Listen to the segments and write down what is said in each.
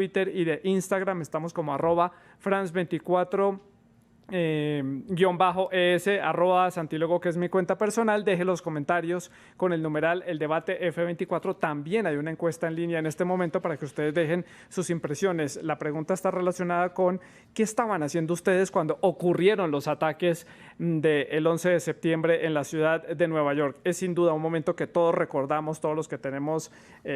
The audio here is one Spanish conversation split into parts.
Twitter y de Instagram. Estamos como @France24 _ES, @Santilogo, que es mi cuenta personal. Deje los comentarios con el numeral El Debate F24. También hay una encuesta en línea en este momento para que ustedes dejen sus impresiones. La pregunta está relacionada con qué estaban haciendo ustedes cuando ocurrieron los ataques del 11 de septiembre en la ciudad de Nueva York. Es sin duda un momento que todos recordamos, todos los que tenemos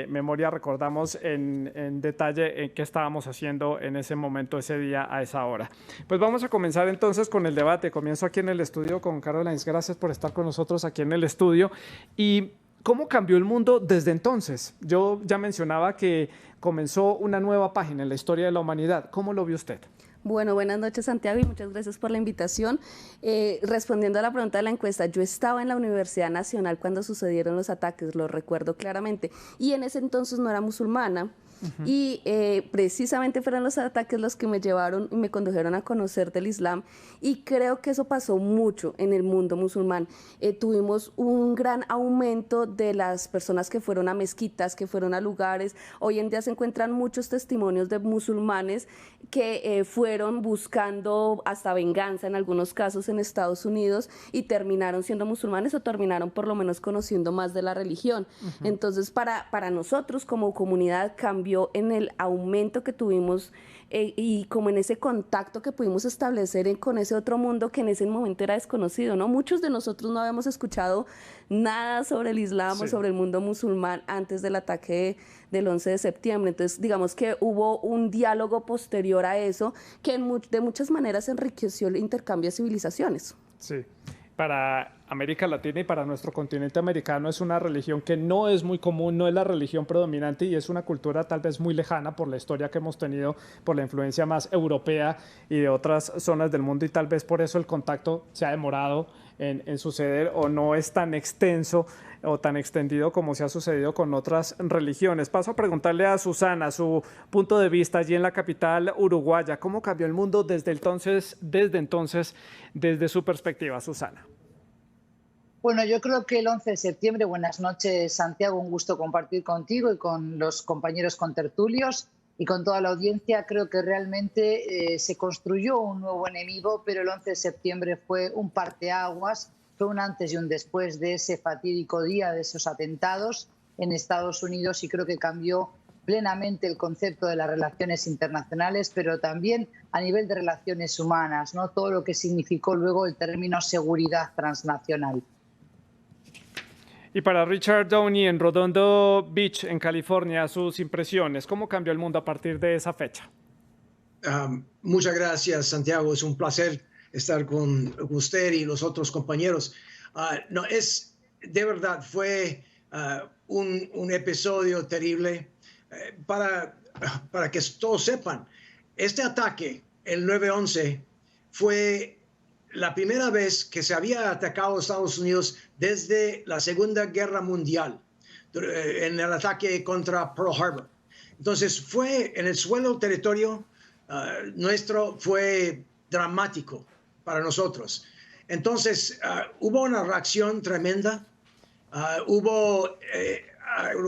memoria recordamos en detalle qué estábamos haciendo en ese momento, ese día, a esa hora. Pues vamos a comenzar entonces con el debate. Comienzo aquí en el estudio con Caroline. Gracias por estar con nosotros aquí en el estudio. ¿Y cómo cambió el mundo desde entonces? Yo ya mencionaba que comenzó una nueva página en la historia de la humanidad. ¿Cómo lo vio usted? Bueno, buenas noches, Santiago, y muchas gracias por la invitación. Respondiendo a la pregunta de la encuesta, yo estaba en la Universidad Nacional cuando sucedieron los ataques, lo recuerdo claramente, y en ese entonces no era musulmana. Y precisamente fueron los ataques los que me llevaron y me condujeron a conocer del Islam, y creo que eso pasó mucho en el mundo musulmán. Tuvimos un gran aumento de las personas que fueron a mezquitas, que fueron a lugares. Hoy en día se encuentran muchos testimonios de musulmanes que fueron buscando hasta venganza en algunos casos en Estados Unidos y terminaron siendo musulmanes o terminaron por lo menos conociendo más de la religión. Entonces para nosotros como comunidad cambió en el aumento que tuvimos y como en ese contacto que pudimos establecer con ese otro mundo que en ese momento era desconocido, ¿no? Muchos de nosotros no habíamos escuchado nada sobre el Islam o sobre el mundo musulmán antes del ataque del 11 de septiembre. Entonces, digamos que hubo un diálogo posterior a eso que de muchas maneras enriqueció el intercambio de civilizaciones. Sí. Para América Latina y para nuestro continente americano es una religión que no es muy común, no es la religión predominante y es una cultura tal vez muy lejana por la historia que hemos tenido, por la influencia más europea y de otras zonas del mundo, y tal vez por eso el contacto se ha demorado en suceder o no es tan extenso o tan extendido como se ha sucedido con otras religiones. Paso a preguntarle a Susana su punto de vista allí en la capital uruguaya. ¿Cómo cambió el mundo desde entonces, desde su perspectiva, Susana? Bueno, yo creo que el 11 de septiembre, buenas noches, Santiago, un gusto compartir contigo y con los compañeros contertulios y con toda la audiencia. Creo que realmente se construyó un nuevo enemigo, pero el 11 de septiembre fue un parteaguas, fue un antes y un después de ese fatídico día, de esos atentados en Estados Unidos, y creo que cambió plenamente el concepto de las relaciones internacionales, pero también a nivel de relaciones humanas, ¿no? Todo lo que significó luego el término seguridad transnacional. Y para Richard Downey en Redondo Beach, en California, sus impresiones, ¿cómo cambió el mundo a partir de esa fecha? Muchas gracias, Santiago. Es un placer estar con usted y los otros compañeros. De verdad, fue un episodio terrible. Para que todos sepan, este ataque, el 9/11, fue la primera vez que se había atacado a Estados Unidos desde la Segunda Guerra Mundial, en el ataque contra Pearl Harbor. Entonces fue en el suelo territorio nuestro, fue dramático para nosotros. Entonces hubo una reacción tremenda, hubo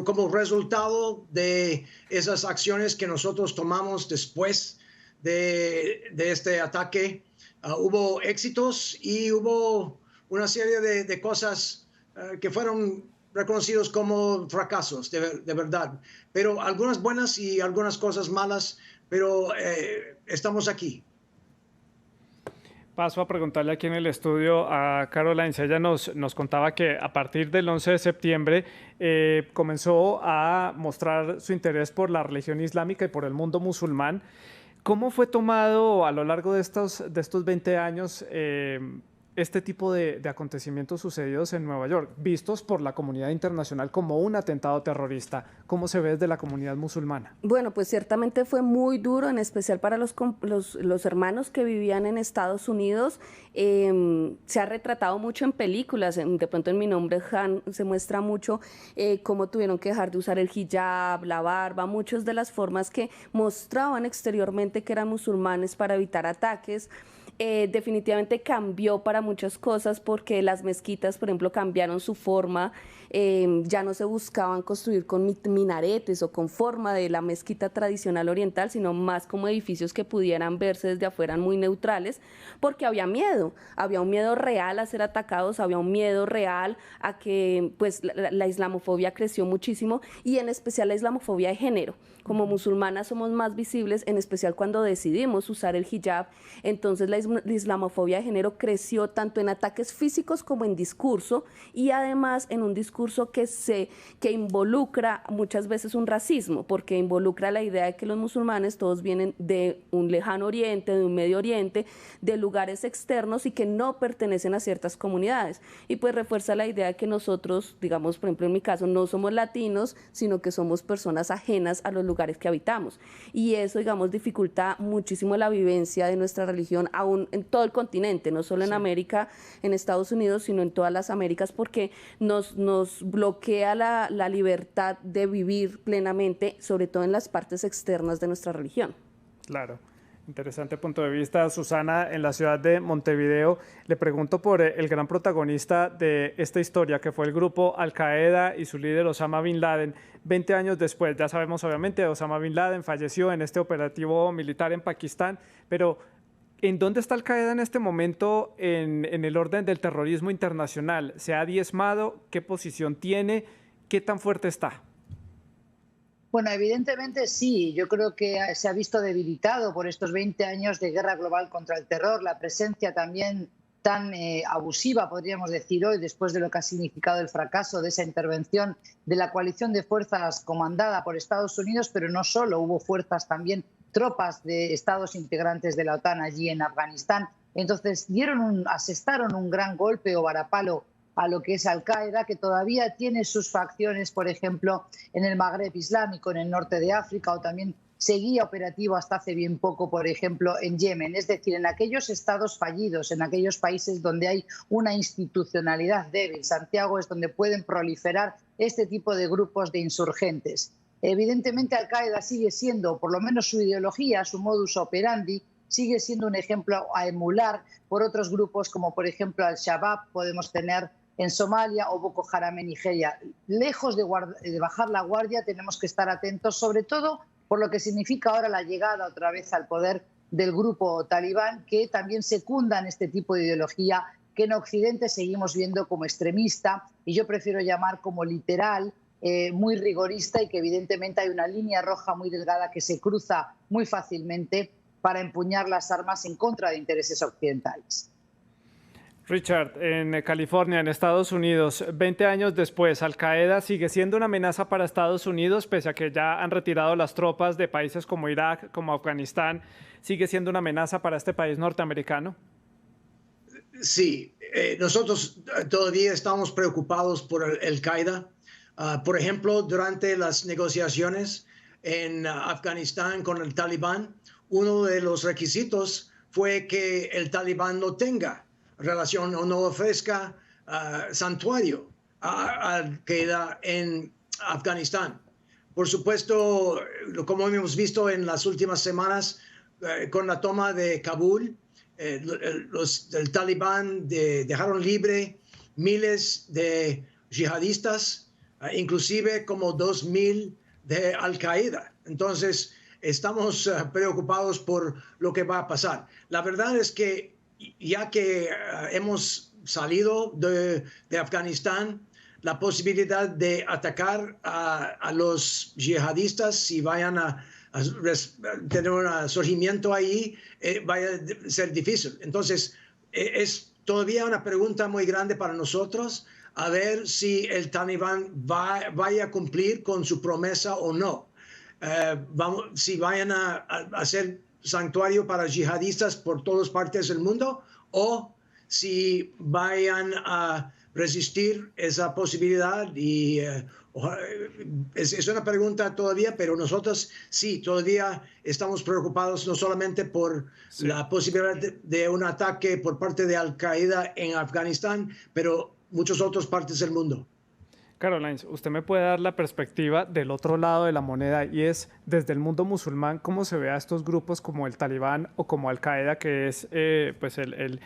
como resultado de esas acciones que nosotros tomamos después de este ataque. Hubo éxitos y hubo una serie de cosas que fueron reconocidos como fracasos, de verdad. Pero algunas buenas y algunas cosas malas, pero estamos aquí. Paso a preguntarle aquí en el estudio a Caroline. Ella nos contaba que a partir del 11 de septiembre comenzó a mostrar su interés por la religión islámica y por el mundo musulmán. ¿Cómo fue tomado a lo largo de estos 20 años este tipo de acontecimientos sucedidos en Nueva York, vistos por la comunidad internacional como un atentado terrorista? ¿Cómo se ve desde la comunidad musulmana? Bueno, pues ciertamente fue muy duro, en especial para los hermanos que vivían en Estados Unidos. Se ha retratado mucho en películas, de pronto en Mi nombre es Han se muestra mucho cómo tuvieron que dejar de usar el hijab, la barba, muchas de las formas que mostraban exteriormente que eran musulmanes para evitar ataques. definitivamente cambió para muchas cosas porque las mezquitas, por ejemplo, cambiaron su forma, ya no se buscaban construir con minaretes o con forma de la mezquita tradicional oriental, sino más como edificios que pudieran verse desde afuera muy neutrales, porque había un miedo real a ser atacados, había un miedo real a que pues la islamofobia creció muchísimo, y en especial la islamofobia de género. Como musulmanas somos más visibles, en especial cuando decidimos usar el hijab, entonces la islamofobia de género creció tanto en ataques físicos como en discurso, y además en un discurso que involucra muchas veces un racismo, porque involucra la idea de que los musulmanes todos vienen de un lejano oriente, de un Medio Oriente, de lugares externos y que no pertenecen a ciertas comunidades. Y pues refuerza la idea de que nosotros, digamos, por ejemplo en mi caso, no somos latinos, sino que somos personas ajenas a los lugares que habitamos. Y eso, digamos, dificulta muchísimo la vivencia de nuestra religión aún en todo el continente, no solo en América, en Estados Unidos, sino en todas las Américas, porque nos bloquea la libertad de vivir plenamente, sobre todo en las partes externas de nuestra religión. Claro. Interesante punto de vista. Susana, en la ciudad de Montevideo, le pregunto por el gran protagonista de esta historia, que fue el grupo Al-Qaeda y su líder Osama Bin Laden. 20 años después, ya sabemos obviamente, Osama Bin Laden falleció en este operativo militar en Pakistán, pero ¿en dónde está Al-Qaeda en este momento en el orden del terrorismo internacional? ¿Se ha diezmado? ¿Qué posición tiene? ¿Qué tan fuerte está? Bueno, evidentemente sí. Yo creo que se ha visto debilitado por estos 20 años de guerra global contra el terror, la presencia también tan abusiva, podríamos decir hoy, después de lo que ha significado el fracaso de esa intervención de la coalición de fuerzas comandada por Estados Unidos, pero no solo, hubo fuerzas también, tropas de estados integrantes de la OTAN allí en Afganistán. Entonces asestaron un gran golpe o varapalo a lo que es Al-Qaeda, que todavía tiene sus facciones, por ejemplo, en el Magreb Islámico, en el norte de África, o también seguía operativo hasta hace bien poco, por ejemplo, en Yemen. Es decir, en aquellos estados fallidos, en aquellos países donde hay una institucionalidad débil, Santiago, es donde pueden proliferar este tipo de grupos de insurgentes. Evidentemente, Al-Qaeda sigue siendo, por lo menos su ideología, su modus operandi, sigue siendo un ejemplo a emular por otros grupos, como por ejemplo Al-Shabaab, podemos tener en Somalia, o Boko Haram en Nigeria. Lejos de bajar la guardia, tenemos que estar atentos, sobre todo por lo que significa ahora la llegada otra vez al poder del grupo talibán, que también secundan este tipo de ideología que en Occidente seguimos viendo como extremista, y yo prefiero llamar como literal, muy rigorista, y que evidentemente hay una línea roja muy delgada que se cruza muy fácilmente para empuñar las armas en contra de intereses occidentales. Richard, en California, en Estados Unidos, 20 años después, ¿Al-Qaeda sigue siendo una amenaza para Estados Unidos, pese a que ya han retirado las tropas de países como Irak, como Afganistán? ¿Sigue siendo una amenaza para este país norteamericano? Sí, nosotros todavía estamos preocupados por Al-Qaeda. Por ejemplo, durante las negociaciones en Afganistán con el Talibán, uno de los requisitos fue que el Talibán no tenga relación o no ofrezca santuario a Al-Qaeda en Afganistán. Por supuesto, como hemos visto en las últimas semanas, con la toma de Kabul, el Talibán dejaron libre miles de yihadistas, inclusive como 2,000 de Al-Qaeda. Entonces, estamos preocupados por lo que va a pasar. La verdad es que ya que hemos salido de Afganistán, la posibilidad de atacar a los yihadistas, si vayan a tener un surgimiento ahí, vaya a ser difícil. Entonces, es todavía una pregunta muy grande para nosotros, a ver si el Talibán vaya a cumplir con su promesa o no. Si vayan a hacer santuario para yihadistas por todas partes del mundo, o si vayan a resistir esa posibilidad. Y es una pregunta todavía, pero nosotros sí, todavía estamos preocupados no solamente por la posibilidad de un ataque por parte de Al-Qaeda en Afganistán, pero muchas otras partes del mundo. Caroline, usted me puede dar la perspectiva del otro lado de la moneda y es desde el mundo musulmán cómo se ve a estos grupos como el Talibán o como Al Qaeda, que es pues el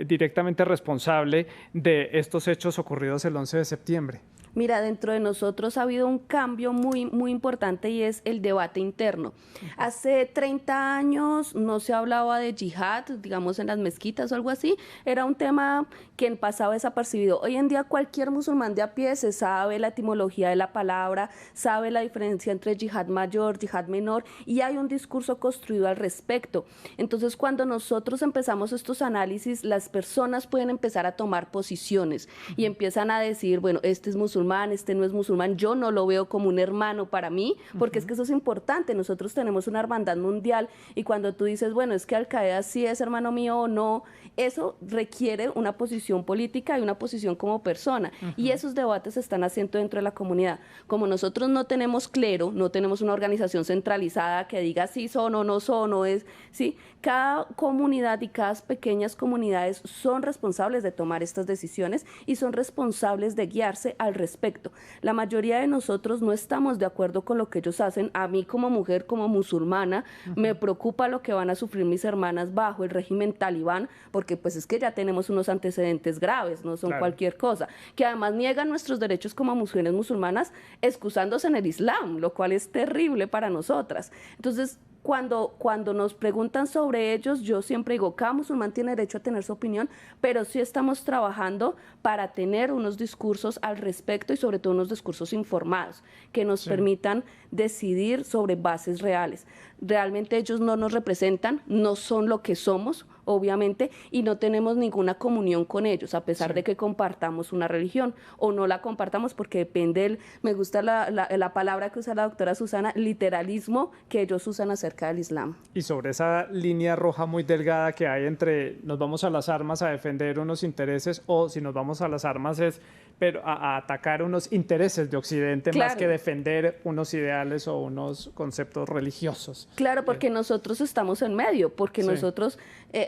directamente responsable de estos hechos ocurridos el 11 de septiembre. Mira, dentro de nosotros ha habido un cambio muy importante y es el debate interno. Hace 30 años no se hablaba de yihad, digamos en las mezquitas o algo así, era un tema que pasaba desapercibido. Hoy en día cualquier musulmán de a pie se sabe la etimología de la palabra, sabe la diferencia entre yihad mayor, yihad menor y hay un discurso construido al respecto. Entonces cuando nosotros empezamos estos análisis, las personas pueden empezar a tomar posiciones y empiezan a decir, bueno, este es musulmán, este no es musulmán, yo no lo veo como un hermano para mí, porque es que eso es importante, nosotros tenemos una hermandad mundial y cuando tú dices, bueno, es que Al Qaeda sí es hermano mío o no, eso requiere una posición política y una posición como persona y esos debates se están haciendo dentro de la comunidad. Como nosotros no tenemos clero, no tenemos una organización centralizada que diga sí son o no son, o es, ¿sí? Cada comunidad y cada pequeñas comunidades son responsables de tomar estas decisiones y son responsables de guiarse al respecto. La mayoría de nosotros no estamos de acuerdo con lo que ellos hacen. A mí como mujer, como musulmana, me preocupa lo que van a sufrir mis hermanas bajo el régimen talibán, porque pues es que ya tenemos unos antecedentes graves, no son cualquier cosa, que además niegan nuestros derechos como mujeres musulmanas excusándose en el Islam, lo cual es terrible para nosotras. Entonces, cuando nos preguntan sobre ellos, yo siempre digo, cada musulmán tiene derecho a tener su opinión, pero sí estamos trabajando para tener unos discursos al respecto y sobre todo unos discursos informados que nos permitan decidir sobre bases reales. Realmente ellos no nos representan, no son lo que somos, obviamente, y no tenemos ninguna comunión con ellos, a pesar de que compartamos una religión o no la compartamos, porque depende, me gusta la palabra que usa la doctora Susana, literalismo que ellos usan acerca del Islam. Y sobre esa línea roja muy delgada que hay entre nos vamos a las armas a defender unos intereses o si nos vamos a las armas es pero a atacar unos intereses de Occidente más que defender unos ideales o unos conceptos religiosos. Claro, porque nosotros estamos en medio, porque nosotros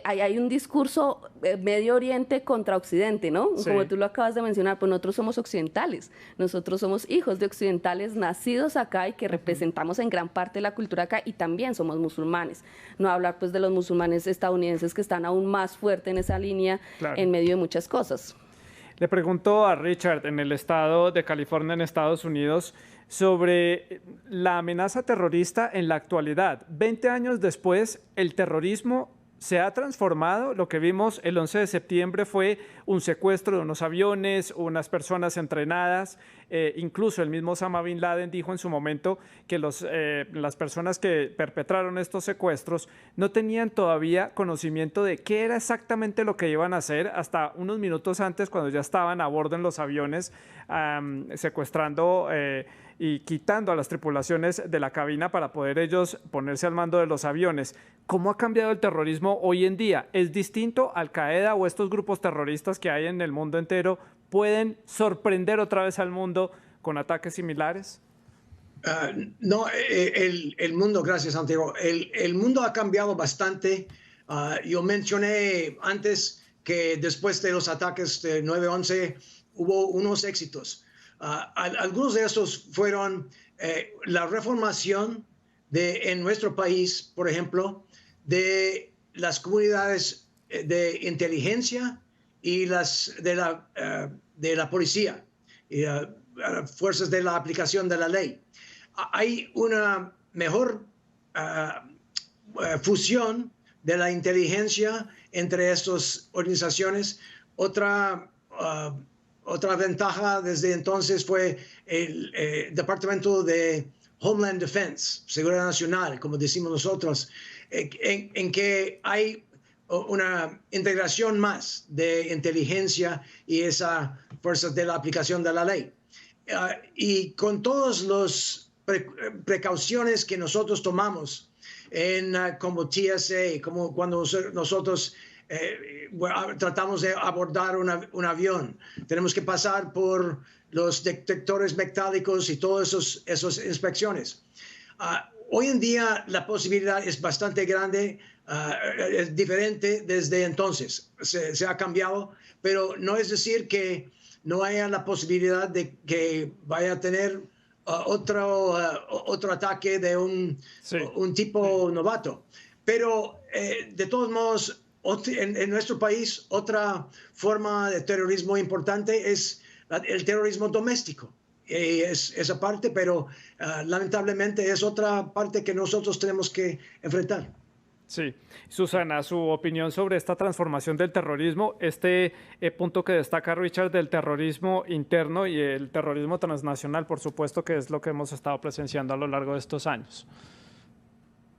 hay un discurso Medio Oriente contra Occidente, ¿no? Como tú lo acabas de mencionar, pues nosotros somos occidentales, nosotros somos hijos de occidentales nacidos acá y que representamos en gran parte la cultura acá y también somos musulmanes. No hablar pues de los musulmanes estadounidenses que están aún más fuerte en esa línea en medio de muchas cosas. Le pregunto a Richard, en el estado de California, en Estados Unidos, sobre la amenaza terrorista en la actualidad. 20 años después, el terrorismo se ha transformado. Lo que vimos el 11 de septiembre fue un secuestro de unos aviones, unas personas entrenadas. Incluso el mismo Osama Bin Laden dijo en su momento que las personas que perpetraron estos secuestros no tenían todavía conocimiento de qué era exactamente lo que iban a hacer hasta unos minutos antes, cuando ya estaban a bordo en los aviones secuestrando y quitando a las tripulaciones de la cabina para poder ellos ponerse al mando de los aviones. ¿Cómo ha cambiado el terrorismo hoy en día? ¿Es distinto? ¿Al Qaeda o estos grupos terroristas que hay en el mundo entero pueden sorprender otra vez al mundo con ataques similares? No, el mundo, gracias Santiago, el mundo ha cambiado bastante. Yo mencioné antes que después de los ataques de 9/11 hubo unos éxitos. Algunos de estos fueron la reformación en nuestro país, por ejemplo, de las comunidades de inteligencia y de la policía y fuerzas de la aplicación de la ley. Hay una mejor fusión de la inteligencia entre estas organizaciones. Otra ventaja desde entonces fue el Departamento de Homeland Defense, Seguridad Nacional, como decimos nosotros, en que hay una integración más de inteligencia y esas fuerzas de la aplicación de la ley. Y con todas las precauciones que nosotros tomamos como TSA, como cuando nosotros tratamos de abordar un avión, tenemos que pasar por los detectores metálicos y todas esas inspecciones. Hoy en día la posibilidad es bastante grande, es diferente desde entonces, se ha cambiado, pero no es decir que no haya la posibilidad de que vaya a tener otro ataque de un tipo novato. Pero de todos modos, en nuestro país, otra forma de terrorismo importante es el terrorismo doméstico. Es esa parte, pero lamentablemente es otra parte que nosotros tenemos que enfrentar. Sí. Susana, su opinión sobre esta transformación del terrorismo, este punto que destaca Richard del terrorismo interno y el terrorismo transnacional, por supuesto, que es lo que hemos estado presenciando a lo largo de estos años.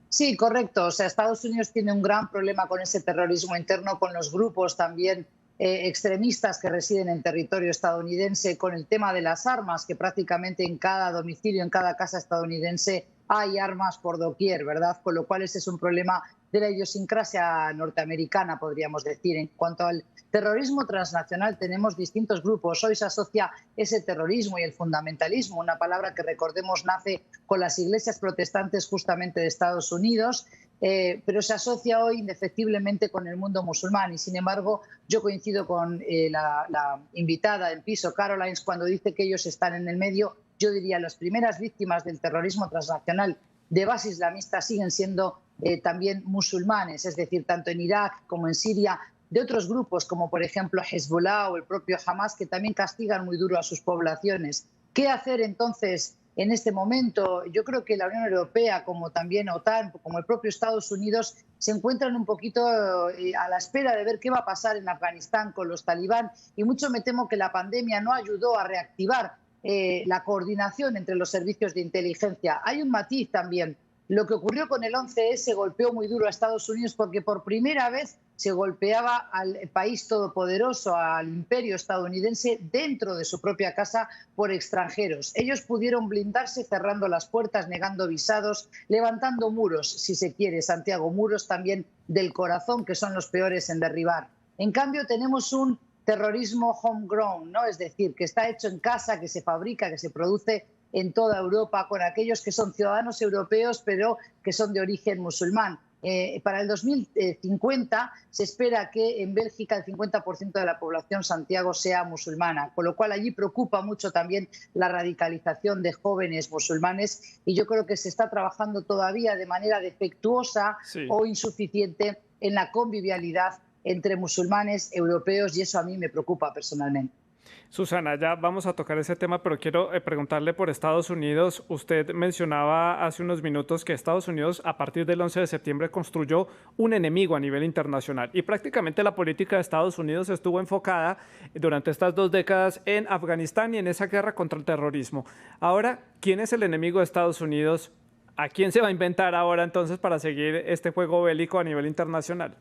Sí, correcto. O sea, Estados Unidos tiene un gran problema con ese terrorismo interno, con los grupos también extremistas que residen en territorio estadounidense, con el tema de las armas, que prácticamente en cada domicilio, en cada casa estadounidense hay armas por doquier, ¿verdad? Con lo cual ese es un problema de la idiosincrasia norteamericana, podríamos decir. En cuanto al terrorismo transnacional, tenemos distintos grupos. Hoy se asocia ese terrorismo y el fundamentalismo, una palabra que, recordemos, nace con las iglesias protestantes justamente de Estados Unidos, pero se asocia hoy indefectiblemente con el mundo musulmán. Y, sin embargo, yo coincido con la invitada en piso, Carolines, cuando dice que ellos están en el medio. Yo diría las primeras víctimas del terrorismo transnacional de base islamista siguen siendo también musulmanes, es decir, tanto en Irak como en Siria, de otros grupos como por ejemplo Hezbollah o el propio Hamas, que también castigan muy duro a sus poblaciones. ¿Qué hacer entonces en este momento? Yo creo que la Unión Europea, como también OTAN, como el propio Estados Unidos, se encuentran un poquito a la espera de ver qué va a pasar en Afganistán con los talibán, y mucho me temo que la pandemia no ayudó a reactivar la coordinación entre los servicios de inteligencia. Hay un matiz también. Lo que ocurrió con el 11S golpeó muy duro a Estados Unidos porque por primera vez se golpeaba al país todopoderoso, al imperio estadounidense, dentro de su propia casa por extranjeros. Ellos pudieron blindarse cerrando las puertas, negando visados, levantando muros, si se quiere, Santiago, muros también del corazón, que son los peores en derribar. En cambio, tenemos un terrorismo homegrown, ¿no? Es decir, que está hecho en casa, que se fabrica, que se produce en toda Europa, con aquellos que son ciudadanos europeos pero que son de origen musulmán. Para el 2050 se espera que en Bélgica el 50% de la población, Santiago, sea musulmana, con lo cual allí preocupa mucho también la radicalización de jóvenes musulmanes, y yo creo que se está trabajando todavía de manera defectuosa o insuficiente en la convivialidad entre musulmanes europeos, y eso a mí me preocupa personalmente. Susana, ya vamos a tocar ese tema, pero quiero preguntarle por Estados Unidos. Usted mencionaba hace unos minutos que Estados Unidos, a partir del 11 de septiembre, construyó un enemigo a nivel internacional, y prácticamente la política de Estados Unidos estuvo enfocada durante estas 2 décadas en Afganistán y en esa guerra contra el terrorismo. Ahora, ¿quién es el enemigo de Estados Unidos? ¿A quién se va a inventar ahora entonces para seguir este juego bélico a nivel internacional?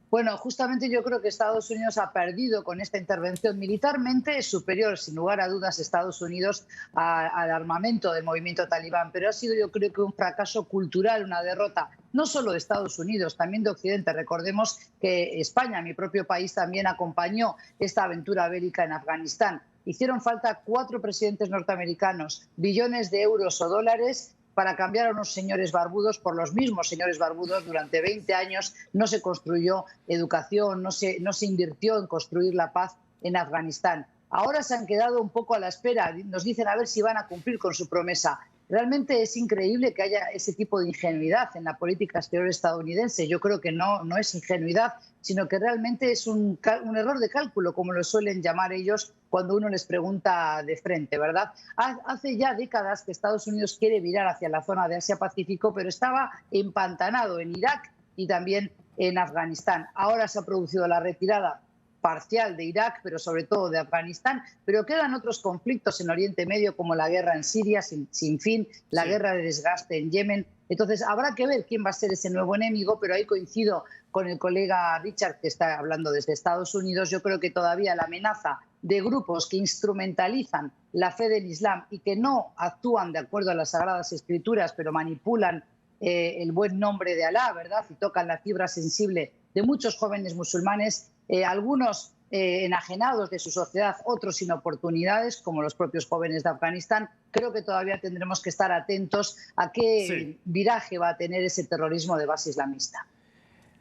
Bueno, justamente yo creo que Estados Unidos ha perdido con esta intervención. Militarmente es superior, sin lugar a dudas, Estados Unidos al armamento del movimiento talibán, pero ha sido, yo creo, que un fracaso cultural, una derrota no solo de Estados Unidos, también de Occidente. Recordemos que España, mi propio país, también acompañó esta aventura bélica en Afganistán. Hicieron falta 4 presidentes norteamericanos, billones de euros o dólares, para cambiar a unos señores barbudos por los mismos señores barbudos. Durante 20 años no se construyó educación, no se invirtió en construir la paz en Afganistán. Ahora se han quedado un poco a la espera, nos dicen a ver si van a cumplir con su promesa. Realmente es increíble que haya ese tipo de ingenuidad en la política exterior estadounidense. Yo creo que no es ingenuidad, sino que realmente es un error de cálculo, como lo suelen llamar ellos cuando uno les pregunta de frente, ¿verdad? Hace ya décadas que Estados Unidos quiere virar hacia la zona de Asia-Pacífico, pero estaba empantanado en Irak y también en Afganistán. Ahora se ha producido la retirada parcial de Irak, pero sobre todo de Afganistán, pero quedan otros conflictos en Oriente Medio, como la guerra en Siria sin fin, la guerra de desgaste en Yemen. Entonces habrá que ver quién va a ser ese nuevo enemigo, pero ahí coincido con el colega Richard, que está hablando desde Estados Unidos. Yo creo que todavía la amenaza de grupos que instrumentalizan la fe del Islam y que no actúan de acuerdo a las Sagradas Escrituras, pero manipulan el buen nombre de Alá, ¿verdad? Y tocan la fibra sensible de muchos jóvenes musulmanes, algunos enajenados de su sociedad, otros sin oportunidades, como los propios jóvenes de Afganistán. Creo que todavía tendremos que estar atentos a qué viraje va a tener ese terrorismo de base islamista.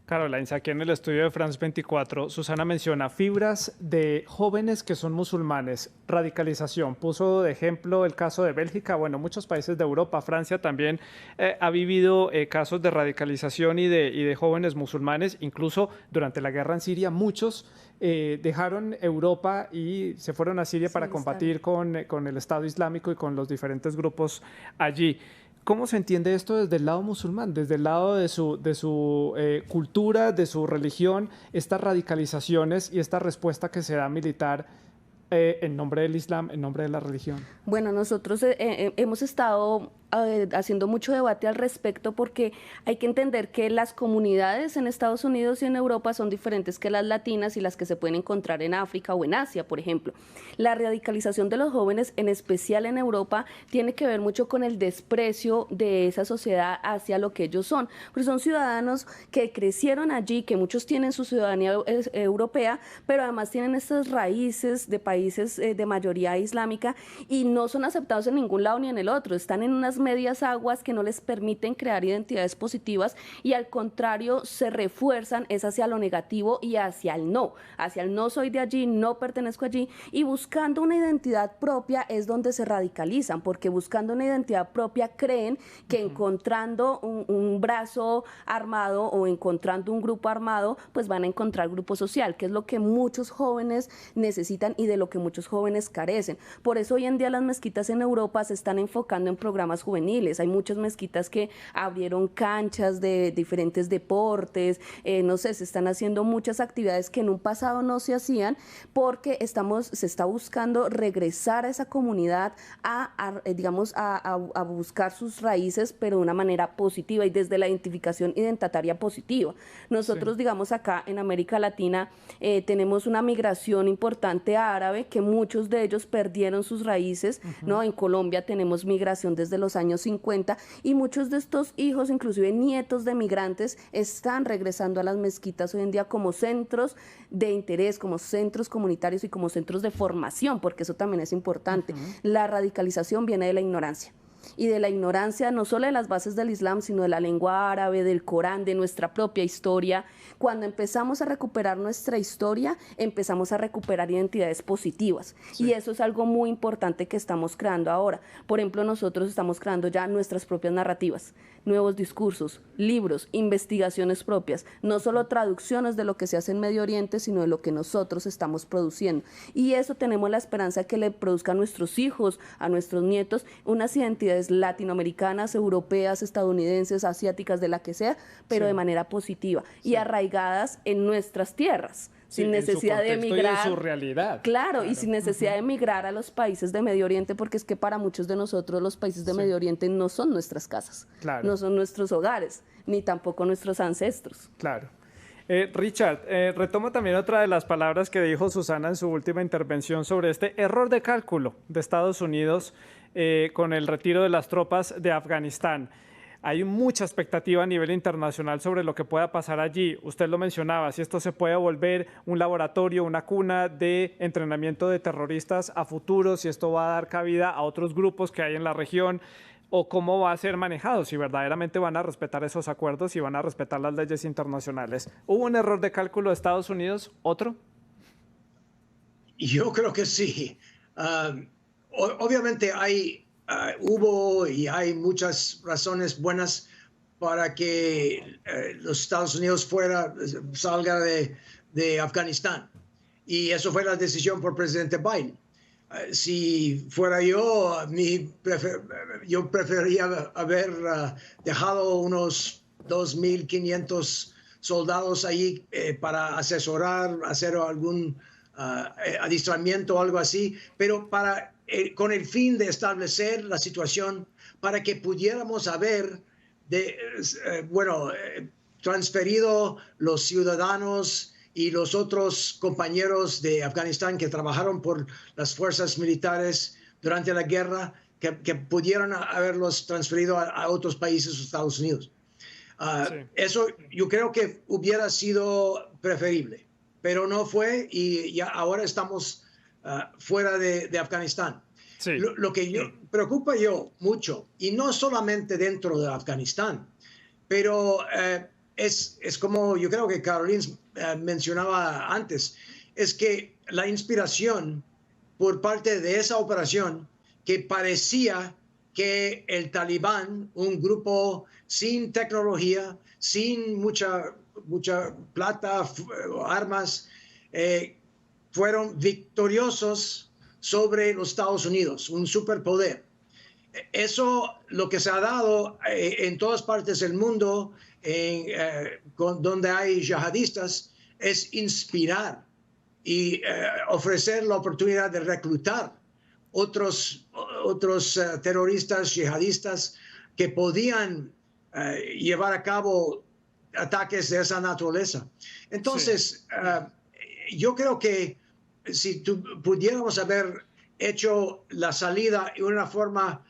Caroline, aquí en el estudio de France 24, Susana menciona fibras de jóvenes que son musulmanes, radicalización. Puso de ejemplo el caso de Bélgica, bueno, muchos países de Europa, Francia también ha vivido casos de radicalización y de jóvenes musulmanes. Incluso durante la guerra en Siria, muchos dejaron Europa y se fueron a Siria para combatir con el Estado Islámico y con los diferentes grupos allí. ¿Cómo se entiende esto desde el lado musulmán, desde el lado de su cultura, de su religión, estas radicalizaciones y esta respuesta que se da militar en nombre del Islam, en nombre de la religión? Bueno, nosotros hemos estado haciendo mucho debate al respecto porque hay que entender que las comunidades en Estados Unidos y en Europa son diferentes que las latinas y las que se pueden encontrar en África o en Asia, por ejemplo. La radicalización de los jóvenes, en especial en Europa, tiene que ver mucho con el desprecio de esa sociedad hacia lo que ellos son, porque son ciudadanos que crecieron allí, que muchos tienen su ciudadanía europea, pero además tienen estas raíces de países de mayoría islámica y no son aceptados en ningún lado ni en el otro, están en unas medias aguas que no les permiten crear identidades positivas y al contrario se refuerzan es hacia lo negativo y hacia el no soy de allí, no pertenezco allí, y buscando una identidad propia es donde se radicalizan, porque buscando una identidad propia creen que encontrando un brazo armado o encontrando un grupo armado pues van a encontrar grupo social, que es lo que muchos jóvenes necesitan y de lo que muchos jóvenes carecen. Por eso hoy en día las mezquitas en Europa se están enfocando en programas juveniles. Hay muchas mezquitas que abrieron canchas de diferentes deportes, no sé, se están haciendo muchas actividades que en un pasado no se hacían porque se está buscando regresar a esa comunidad a buscar sus raíces, pero de una manera positiva y desde la identificación identitaria positiva. Nosotros, digamos, acá en América Latina tenemos una migración importante árabe que muchos de ellos perdieron sus raíces, ¿no? En Colombia tenemos migración desde los años 50 y muchos de estos hijos, inclusive nietos de migrantes, están regresando a las mezquitas hoy en día como centros de interés, como centros comunitarios y como centros de formación, porque eso también es importante. La radicalización viene de la ignorancia. Y de la ignorancia no solo de las bases del Islam, sino de la lengua árabe, del Corán, de nuestra propia historia. Cuando empezamos a recuperar nuestra historia, empezamos a recuperar identidades positivas. Sí. Y eso es algo muy importante que estamos creando ahora. Por ejemplo, nosotros estamos creando ya nuestras propias narrativas, nuevos discursos, libros, investigaciones propias, no solo traducciones de lo que se hace en Medio Oriente, sino de lo que nosotros estamos produciendo. Y eso tenemos la esperanza de que le produzca a nuestros hijos, a nuestros nietos, unas identidades latinoamericanas, europeas, estadounidenses, asiáticas, de la que sea, pero sí, de manera positiva y arraigadas en nuestras tierras. Sin necesidad de emigrar. Y en su realidad. Claro, y sin necesidad de emigrar a los países de Medio Oriente, porque es que para muchos de nosotros los países de Medio Oriente no son nuestras casas, no son nuestros hogares, ni tampoco nuestros ancestros. Claro. Richard, retomo también otra de las palabras que dijo Susana en su última intervención sobre este error de cálculo de Estados Unidos con el retiro de las tropas de Afganistán. Hay mucha expectativa a nivel internacional sobre lo que pueda pasar allí. Usted lo mencionaba, si esto se puede volver un laboratorio, una cuna de entrenamiento de terroristas a futuro, si esto va a dar cabida a otros grupos que hay en la región, o cómo va a ser manejado, si verdaderamente van a respetar esos acuerdos y van a respetar las leyes internacionales. ¿Hubo un error de cálculo de Estados Unidos? ¿Otro? Yo creo que sí. Obviamente hubo y hay muchas razones buenas para que los Estados Unidos salga de Afganistán. Y eso fue la decisión por presidente Biden. Si fuera yo, yo preferiría haber dejado unos 2.500 soldados ahí para asesorar, hacer algún adiestramiento o algo así, pero con el fin de establecer la situación para que pudiéramos haber transferido los ciudadanos y los otros compañeros de Afganistán que trabajaron por las fuerzas militares durante la guerra, que pudieran haberlos transferido a otros países, Estados Unidos. Eso yo creo que hubiera sido preferible, pero no fue y ya ahora estamos fuera de Afganistán. Sí. Lo que preocupa mucho, y no solamente dentro de Afganistán, pero es como yo creo que Carolina mencionaba antes, es que la inspiración por parte de esa operación que parecía que el Talibán, un grupo sin tecnología, sin mucha plata, armas, fueron victoriosos sobre los Estados Unidos, un superpoder. Eso lo que se ha dado en todas partes del mundo, donde hay yihadistas, es inspirar y ofrecer la oportunidad de reclutar otros terroristas yihadistas que podían llevar a cabo ataques de esa naturaleza. Entonces, yo creo que si pudiéramos haber hecho la salida de una forma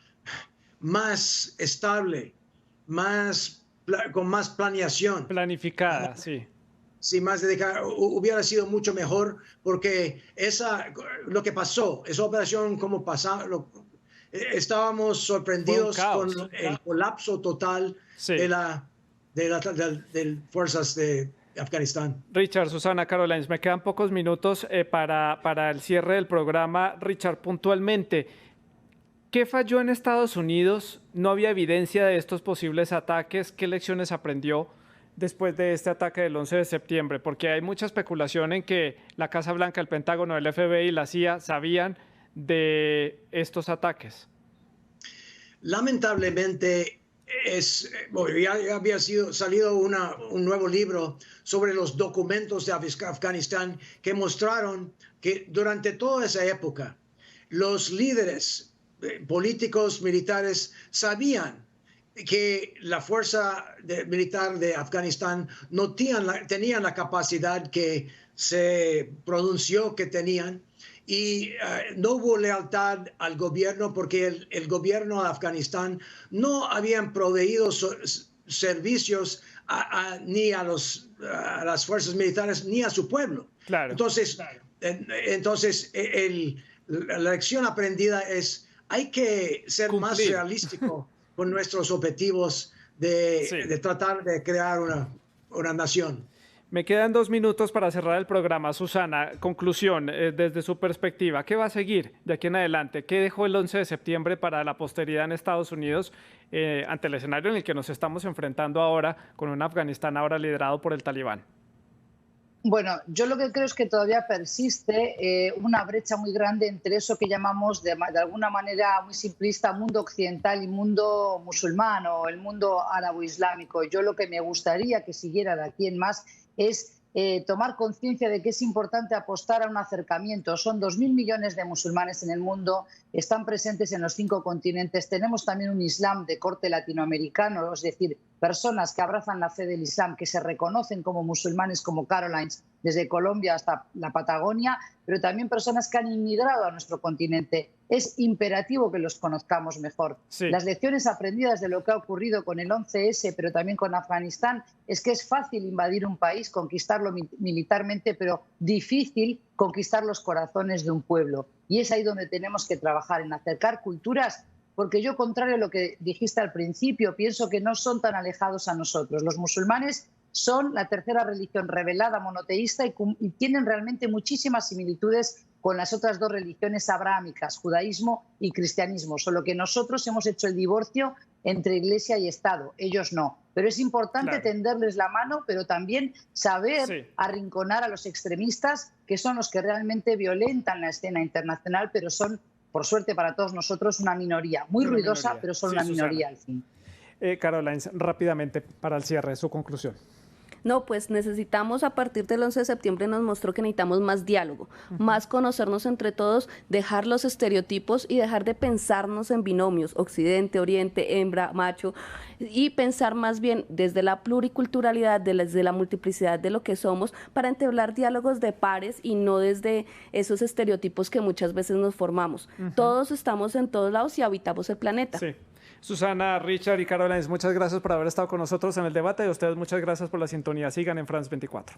más estable, con más planeación. Planificada, sí. Sí, más dedicada, hubiera sido mucho mejor, porque lo que pasó, esa operación como pasó, estábamos sorprendidos con el colapso total de las fuerzas de Afganistán. Richard, Susana, Carolina, me quedan pocos minutos para el cierre del programa. Richard, puntualmente, ¿qué falló en Estados Unidos? ¿No había evidencia de estos posibles ataques? ¿Qué lecciones aprendió después de este ataque del 11 de septiembre? Porque hay mucha especulación en que la Casa Blanca, el Pentágono, el FBI y la CIA sabían de estos ataques. Lamentablemente, ya había salido un nuevo libro sobre los documentos de Afganistán que mostraron que durante toda esa época los líderes políticos militares sabían que la fuerza militar de Afganistán no tenían la capacidad que se pronunció que tenían, y no hubo lealtad al gobierno, porque el gobierno de Afganistán no habían proveído servicios ni a las fuerzas militares ni a su pueblo. Claro. Entonces la lección aprendida es: hay que ser más realístico con nuestros objetivos de tratar de crear una nación. Me quedan 2 minutos para cerrar el programa. Susana, conclusión, desde su perspectiva, ¿qué va a seguir de aquí en adelante? ¿Qué dejó el 11 de septiembre para la posteridad en Estados Unidos ante el escenario en el que nos estamos enfrentando ahora, con un Afganistán ahora liderado por el Talibán? Bueno, yo lo que creo es que todavía persiste una brecha muy grande entre eso que llamamos de alguna manera muy simplista mundo occidental y mundo musulmán, o el mundo árabo-islámico. Yo lo que me gustaría que siguiera de aquí en más es tomar conciencia de que es importante apostar a un acercamiento. Son 2.000 millones de musulmanes en el mundo, están presentes en los 5 continentes. Tenemos también un Islam de corte latinoamericano, es decir, personas que abrazan la fe del Islam, que se reconocen como musulmanes, como Caroline, desde Colombia hasta la Patagonia, pero también personas que han inmigrado a nuestro continente. Es imperativo que los conozcamos mejor. Sí. Las lecciones aprendidas de lo que ha ocurrido con el 11S, pero también con Afganistán, es que es fácil invadir un país, conquistarlo militarmente, pero difícil conquistar los corazones de un pueblo. Y es ahí donde tenemos que trabajar, en acercar culturas, porque yo, contrario a lo que dijiste al principio, pienso que no son tan alejados a nosotros. Los musulmanes son la tercera religión revelada monoteísta y tienen realmente muchísimas similitudes con las otras 2 religiones abrahámicas, judaísmo y cristianismo, solo que nosotros hemos hecho el divorcio entre Iglesia y Estado, ellos no. Pero es importante tenderles la mano, pero también saber arrinconar a los extremistas, que son los que realmente violentan la escena internacional, pero son, por suerte para todos nosotros, una minoría, muy ruidosa, pero son una minoría al fin. Carolina, rápidamente para el cierre, su conclusión. No, pues necesitamos, a partir del 11 de septiembre nos mostró que necesitamos más diálogo, más conocernos entre todos, dejar los estereotipos y dejar de pensarnos en binomios, occidente, oriente, hembra, macho, y pensar más bien desde la pluriculturalidad, desde la multiplicidad de lo que somos, para entablar diálogos de pares y no desde esos estereotipos que muchas veces nos formamos. Todos estamos en todos lados y habitamos el planeta. Sí. Susana, Richard y Carolina, muchas gracias por haber estado con nosotros en el debate, y a ustedes muchas gracias por la sintonía. Sigan en France 24.